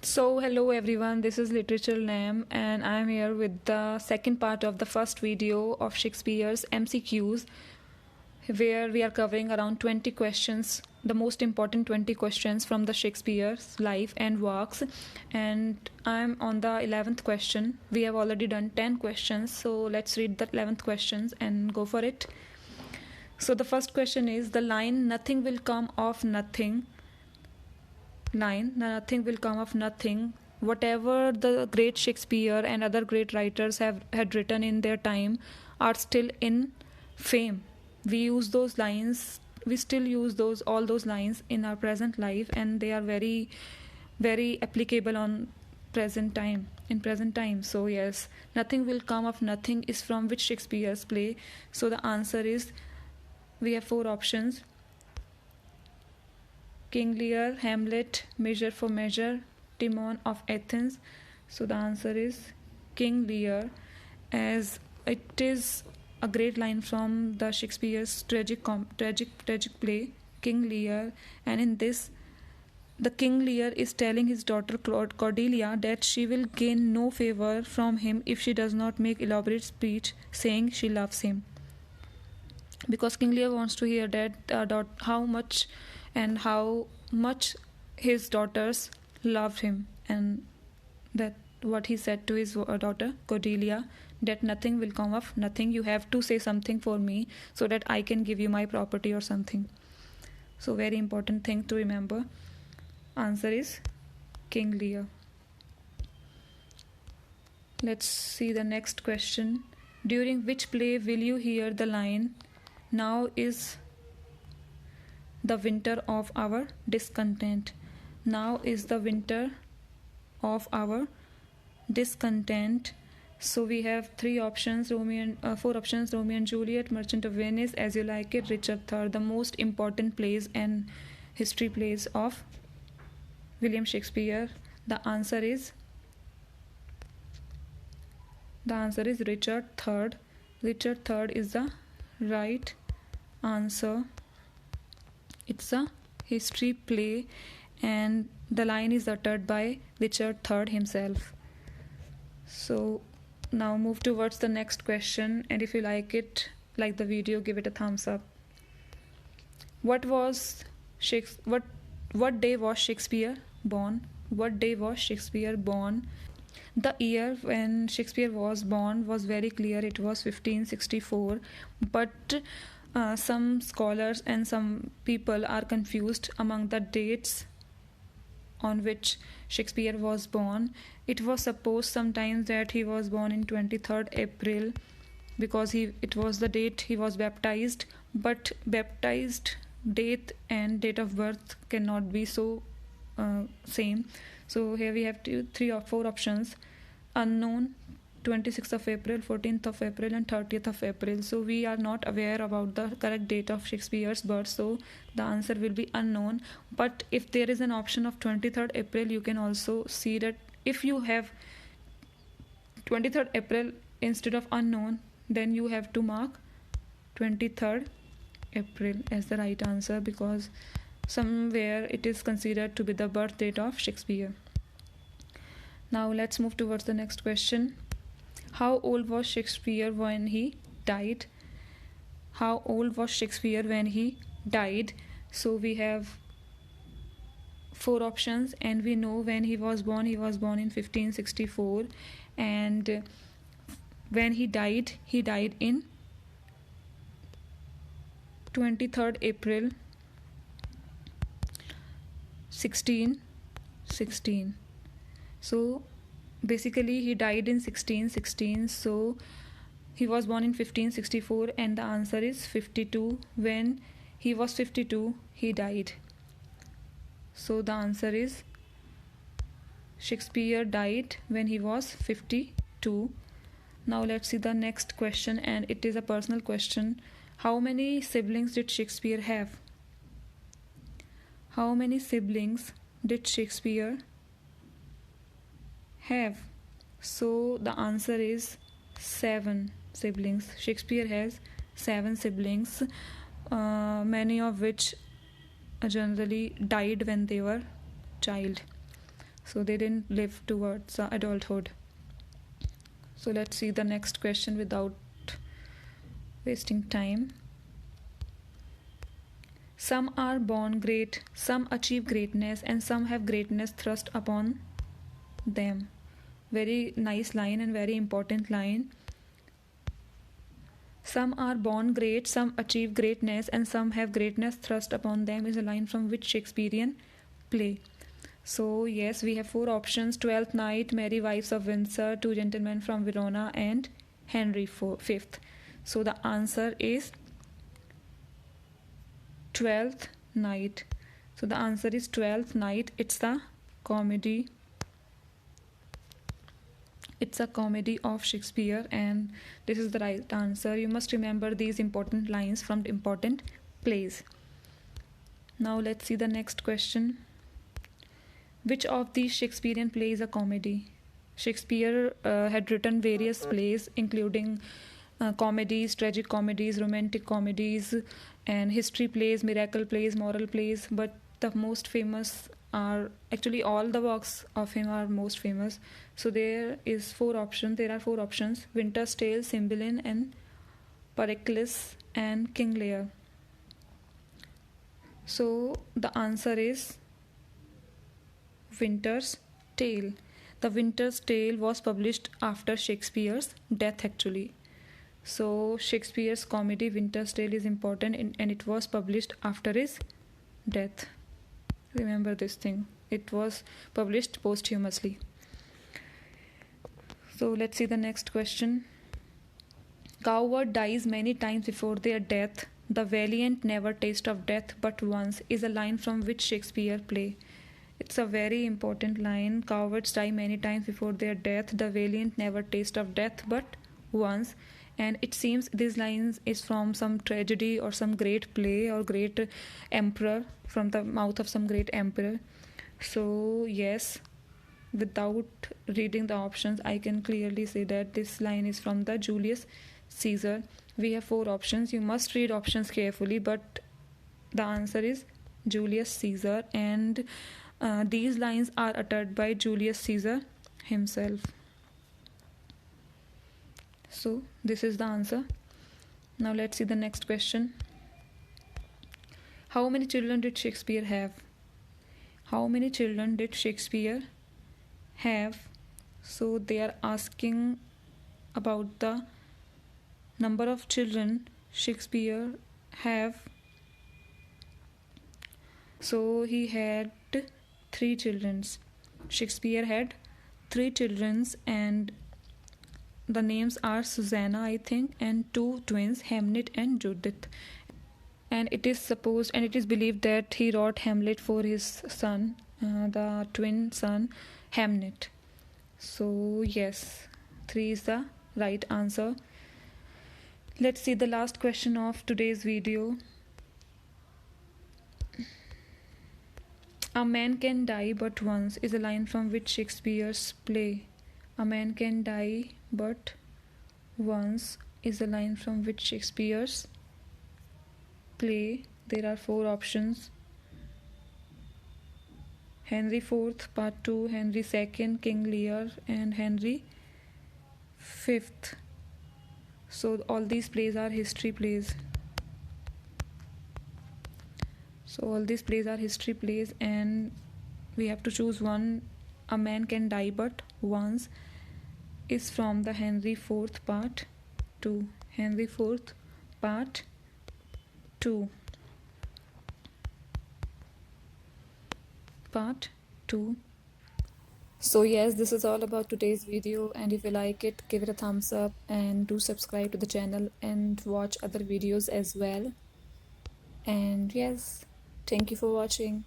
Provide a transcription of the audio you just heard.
So hello everyone, this is Literature Lam and I am here with the second part of the first video of Shakespeare's MCQs, where we are covering around 20 questions, the most important 20 questions from the Shakespeare's life and works, and I am on the 11th question. We have already done 10 questions, so let's read the 11th questions and go for it. So the first question is the line "nothing will come of nothing." Nothing will come of nothing. Whatever the great Shakespeare and other great writers had written in their time are still in fame. We use those lines, we still use all those lines in our present life, and they are very, very applicable in present time. So yes, nothing will come of nothing is from which Shakespeare's play? So the answer is, we have four options: King Lear, Hamlet, Measure for Measure, Timon of Athens. So the answer is King Lear, as it is a great line from the Shakespeare's tragic play King Lear, and in this the King Lear is telling his daughter Cordelia that she will gain no favor from him if she does not make elaborate speech saying she loves him, because King Lear wants to hear that how much his daughters loved him, and that what he said to his daughter Cordelia, that nothing will come of nothing, you have to say something for me so that I can give you my property or something. So very important thing to remember. Answer is King Lear. Let's see the next question. During which play will you hear the line "Now is the winter of our discontent"? Now is the winter of our discontent. So we have four options: Romeo and Juliet, Merchant of Venice, As You Like It, Richard III, the most important plays and history plays of William Shakespeare. The answer is Richard III. Richard III is the right answer. It's a history play and the line is uttered by Richard III himself. So now move towards the next question, and if you like the video, give it a thumbs up. What day was Shakespeare born? What day was Shakespeare born? The year when Shakespeare was born was very clear. It was 1564, but some scholars and some people are confused among the dates on which Shakespeare was born. It was supposed sometimes that he was born in 23rd April because it was the date he was baptized, but baptized date and date of birth cannot be so same. So here we have three or four options: unknown, 26th of April, 14th of April and 30th of April. So we are not aware about the correct date of Shakespeare's birth, so the answer will be unknown. But if there is an option of 23rd April, you can also see that if you have 23rd April instead of unknown, then you have to mark 23rd April as the right answer, because somewhere it is considered to be the birth date of Shakespeare. Now let's move towards the next question. How old was Shakespeare when he died? How old was Shakespeare when he died? So we have four options, and we know when he was born. He was born in 1564, and when he died in 23rd April 1616. So basically he died in 1616, so he was born in 1564 and the answer is 52. When he was 52, he died. So the answer is Shakespeare died when he was 52. Now let's see the next question, and it is a personal question. How many siblings did Shakespeare have? How many siblings did Shakespeare have? So the answer is 7 siblings. Shakespeare has 7 siblings, many of which generally died when they were child. so they didn't live towards adulthood. So let's see the next question without wasting time. Some are born great, some achieve greatness, and some have greatness thrust upon them. Very nice line and very important line. Some are born great, some achieve greatness, and some have greatness thrust upon them is a line from which Shakespearean play? So yes, we have four options: Twelfth Night, Merry Wives of Windsor, Two Gentlemen from Verona, and Henry V. So the answer is Twelfth Night. So the answer is Twelfth Night. It's a comedy. It's a comedy of Shakespeare, and this is the right answer. You must remember these important lines from important plays. Now let's see the next question. Which of these Shakespearean plays is a comedy? Shakespeare had written various plays, including comedies, tragic comedies, romantic comedies, and history plays, miracle plays, moral plays. But the most famous are actually all the works of him are most famous. So there are four options: Winter's Tale, Cymbeline, and Pericles, and King Lear. So the answer is Winter's Tale. The Winter's Tale was published after Shakespeare's death actually. So Shakespeare's comedy Winter's Tale is important, and it was published after his death. Remember this thing. It was published posthumously. So let's see the next question. Coward dies many times before their death. The valiant never taste of death but once is a line from which Shakespeare play? It's a very important line. Cowards die many times before their death. The valiant never taste of death but once. And it seems these lines is from some tragedy or some great play or great emperor, from the mouth of some great emperor. So yes, without reading the options, I can clearly say that this line is from the Julius Caesar. We have four options. You must read options carefully, but the answer is Julius Caesar, and these lines are uttered by Julius Caesar himself. So this is the answer. Now let's see the next question. How many children did Shakespeare have? How many children did Shakespeare have? So they are asking about the number of children Shakespeare have. So he had 3 children. Shakespeare had 3 children, and the names are Susanna, I think, and 2 twins, Hamlet and Judith. And it is supposed and it is believed that he wrote Hamlet for his son, the twin son Hamlet. So yes, 3 is the right answer. Let's see the last question of today's video. A man can die but once is a line from which Shakespeare's play? A man can die but once is a line from which Shakespeare's play? There are 4 options: Henry IV, Part-2, Henry II, King Lear, and Henry V. So all these plays are history plays. And we have to choose one. A man can die but once is from the Henry IV Part-2. Henry IV Part-2. Part-2. So yes, this is all about today's video, and if you like it, give it a thumbs up and do subscribe to the channel and watch other videos as well. And yes, thank you for watching.